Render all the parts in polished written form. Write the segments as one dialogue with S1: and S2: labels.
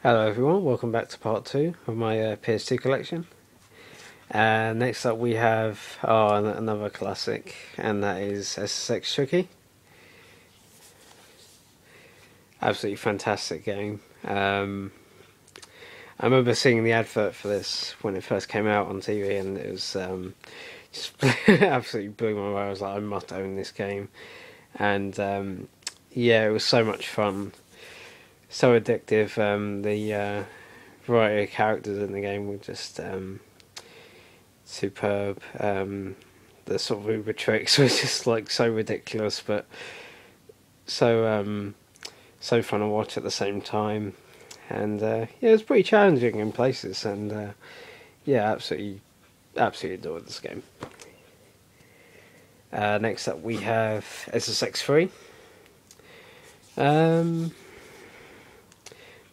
S1: Hello everyone, welcome back to part 2 of my PS2 collection. Next up we have another classic, and that is Ssx Tricky. Absolutely fantastic game. I remember seeing the advert for this when it first came out on TV, and it was just absolutely blew my mind. I was like, I must own this game. And yeah, it was so much fun, so addictive. The variety of characters in the game were just superb. The sort of Uber tricks were just like so ridiculous, but so so fun to watch at the same time. And yeah, it was pretty challenging in places, and yeah, absolutely adored this game. Next up, we have Ssx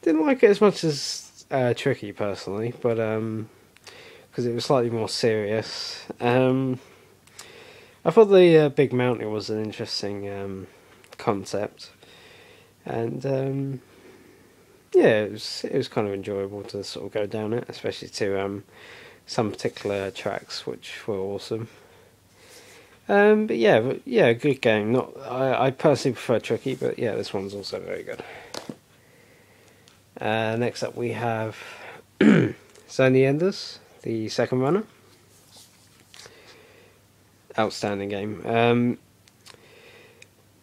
S1: didn't like it as much as Tricky personally, but because it was slightly more serious. I thought the big mountain was an interesting concept, and yeah, it was kind of enjoyable to sort of go down it, especially to some particular tracks which were awesome. But yeah, good game. Not I personally prefer Tricky, but yeah, this one's also very good. Next up, we have Sony Enders, the second runner. Outstanding game.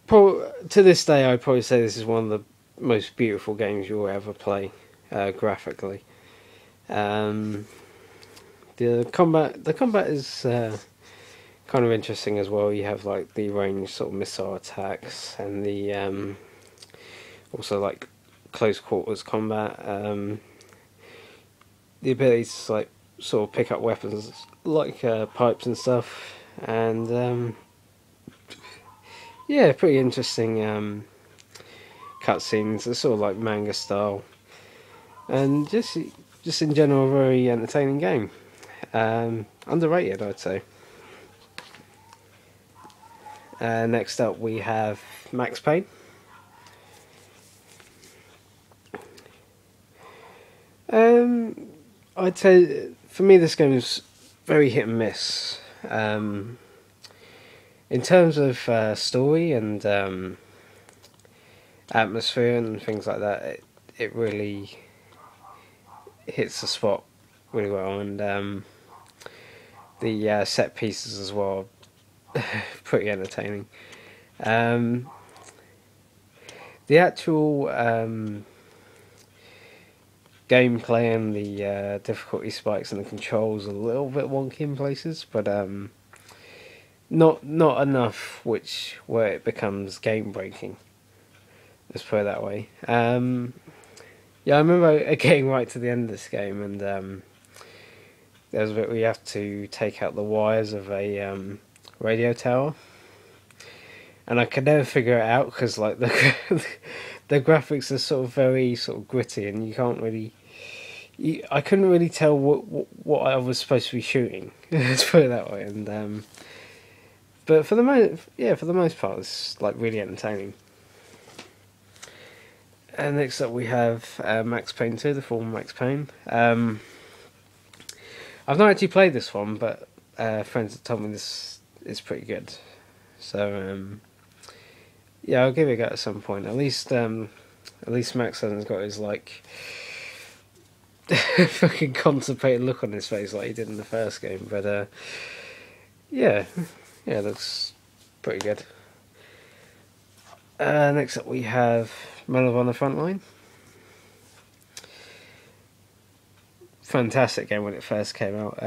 S1: To this day, I'd probably say this is one of the most beautiful games you'll ever play, graphically. The combat is kind of interesting as well. You have like the ranged sort of missile attacks, and the also like close quarters combat. The ability to like sort of pick up weapons like pipes and stuff, and yeah, pretty interesting cutscenes. They're sort of like manga style, and just in general, a very entertaining game. Underrated, I'd say. Next up, we have Max Payne. I'd say for me, this game is very hit and miss. In terms of story and atmosphere and things like that, it really hits the spot really well, and the set pieces as well, pretty entertaining. The actual gameplay and the difficulty spikes and the controls are a little bit wonky in places, but not enough where it becomes game breaking. Let's put it that way. Yeah, I remember getting right to the end of this game, and there's a bit where you have to take out the wires of a radio tower, and I could never figure it out because like the the graphics are sort of very sort of gritty, and you can't really. I couldn't really tell what I was supposed to be shooting. Let's put it that way, and but for the most part, it's like really entertaining. And next up, we have Max Payne 2, the former Max Payne. I've not actually played this one, but friends have told me this is pretty good. So yeah, I'll give it a go at some point. At least Max hasn't got his like fucking constipated look on his face like he did in the first game. But yeah, looks pretty good. Next up, we have Mellow on the front line. Fantastic game when it first came out.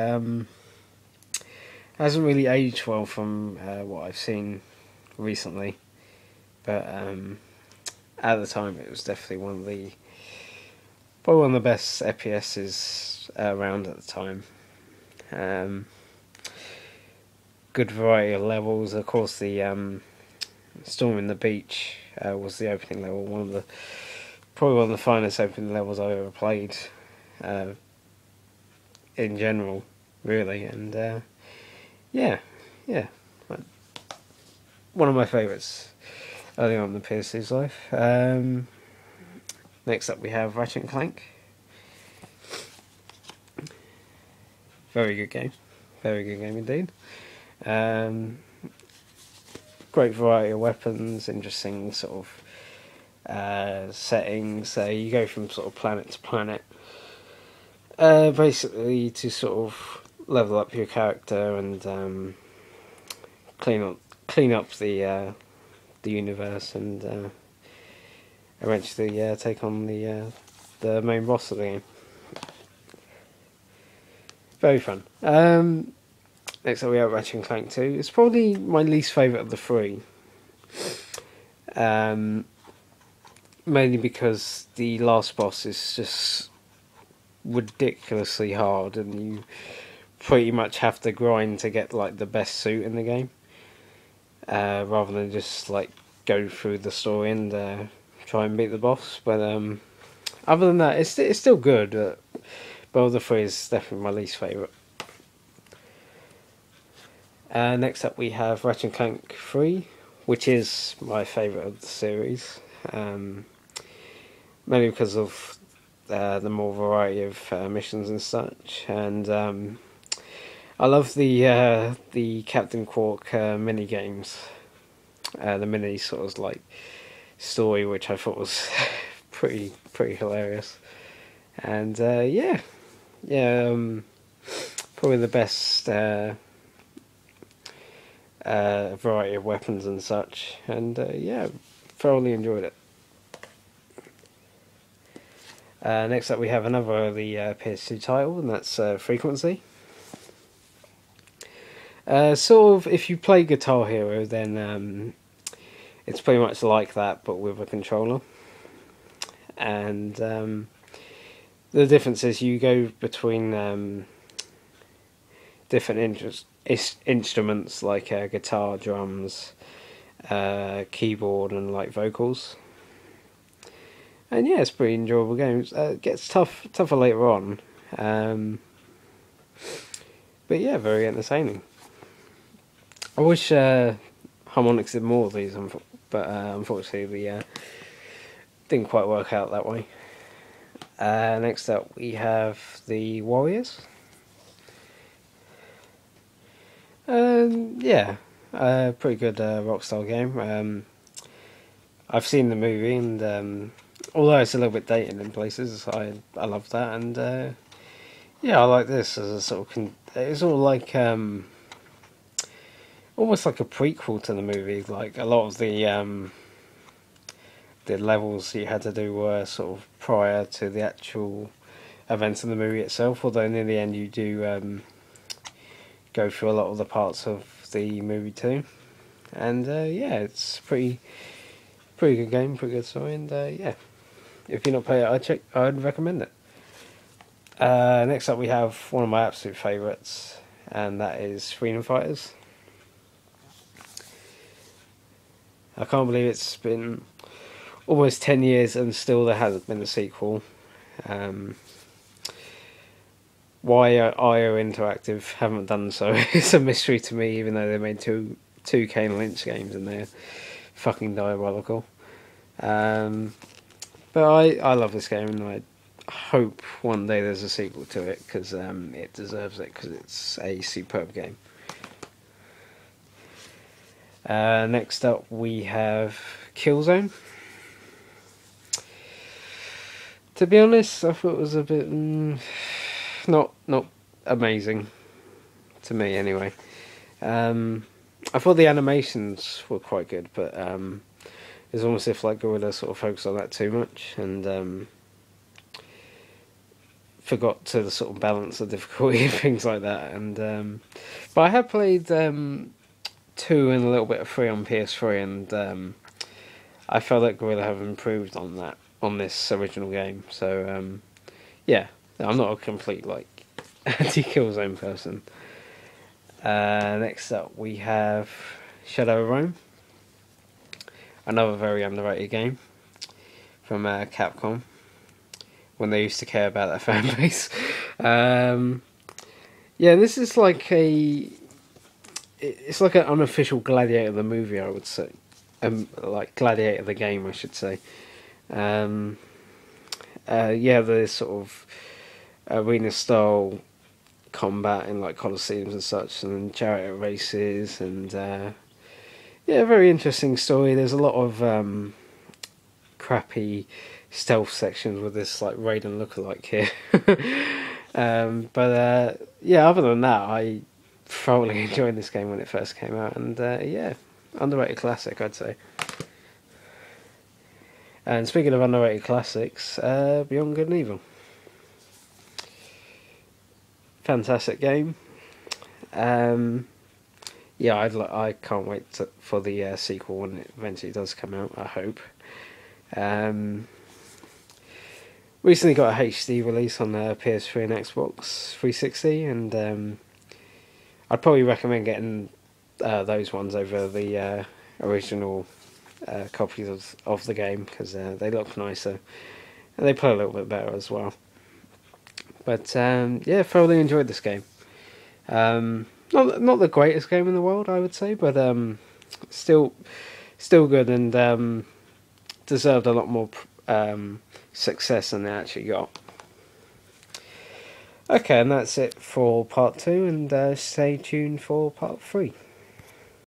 S1: Hasn't really aged well from what I've seen recently, but at the time it was definitely probably one of the best FPSs around at the time. Good variety of levels. Of course, the Storming the Beach was the opening level. Probably one of the finest opening levels I've ever played. In general, really, and yeah, one of my favourites early on in the PS2's life. Next up we have Ratchet Clank. Very good game. Very good game indeed. Great variety of weapons, interesting sort of settings. You go from sort of planet to planet, basically to sort of level up your character and clean up the universe and eventually take on the main boss of the game. Very fun. Next up we have Ratchet Clank 2. It's probably my least favourite of the three. Mainly because the last boss is just ridiculously hard and you pretty much have to grind to get like the best suit in the game. Rather than just like go through the story and try and beat the boss. But other than that, it's still good. But of the three is definitely my least favourite. Next up we have Ratchet Clank 3, which is my favourite of the series. Mainly because of the more variety of missions and such. And I love the Captain Quark mini games. The mini sort of like story, which I thought was pretty hilarious. And yeah, probably the best variety of weapons and such. And yeah, thoroughly enjoyed it. Next up we have another early PS2 title, and that's Frequency. Sort of, if you play Guitar Hero, then it's pretty much like that, but with a controller. And the difference is you go between different instruments like guitar, drums, keyboard, and like vocals. And yeah, it's a pretty enjoyable game. It gets tougher later on, but yeah, very entertaining. I wish Harmonix did more of these, but unfortunately, didn't quite work out that way. Next up, we have the Warriors. Yeah, pretty good rock-style game. I've seen the movie, and although it's a little bit dated in places, I love that, and yeah, I like this as a sort of it's all like almost like a prequel to the movie. Like a lot of the levels you had to do were sort of prior to the actual events of the movie itself. Although near the end you do go through a lot of the parts of the movie too, and yeah, it's pretty good game, pretty good story, and yeah, if you're not playing it, I'd recommend it. Next up we have one of my absolute favourites, and that is Freedom Fighters. I can't believe it's been almost 10 years and still there hasn't been a sequel. Why IO Interactive haven't done so is a mystery to me, even though they made two Kane Lynch games and they're fucking diabolical. But I love this game, and I hope one day there's a sequel to it, because it deserves it, because it's a superb game. Next up we have Killzone. To be honest, I thought it was a bit not amazing to me anyway. I thought the animations were quite good, but it's almost as if like Guerrilla sort of focused on that too much and forgot to sort of balance the difficulty and things like that. And but I have played 2 and a little bit of 3 on PS3, and I felt that Guerrilla have improved on that on this original game. So yeah, I'm not a complete like anti-Killzone person. Next up we have Shadowrun, another very underrated game from Capcom, when they used to care about their fan base. Yeah, this is like it's like an unofficial Gladiator the movie, I would say. Like Gladiator the game, I should say. yeah, the sort of arena style combat in like coliseums and such, and chariot races, and yeah, very interesting story. There's a lot of crappy stealth sections with this like Raiden lookalike here. But yeah, other than that, I thoroughly enjoyed this game when it first came out, and yeah, underrated classic, I'd say. And speaking of underrated classics, Beyond Good and Evil, fantastic game. Yeah, I can't wait for the sequel when it eventually does come out. I hope. Um, Recently got a HD release on the PS3 and Xbox 360, and I'd probably recommend getting those ones over the original copies of the game, because they look nicer and they play a little bit better as well. But yeah, thoroughly enjoyed this game. Not the greatest game in the world, I would say, but still good, and deserved a lot more success than they actually got. Okay, and that's it for part 2, and stay tuned for part 3.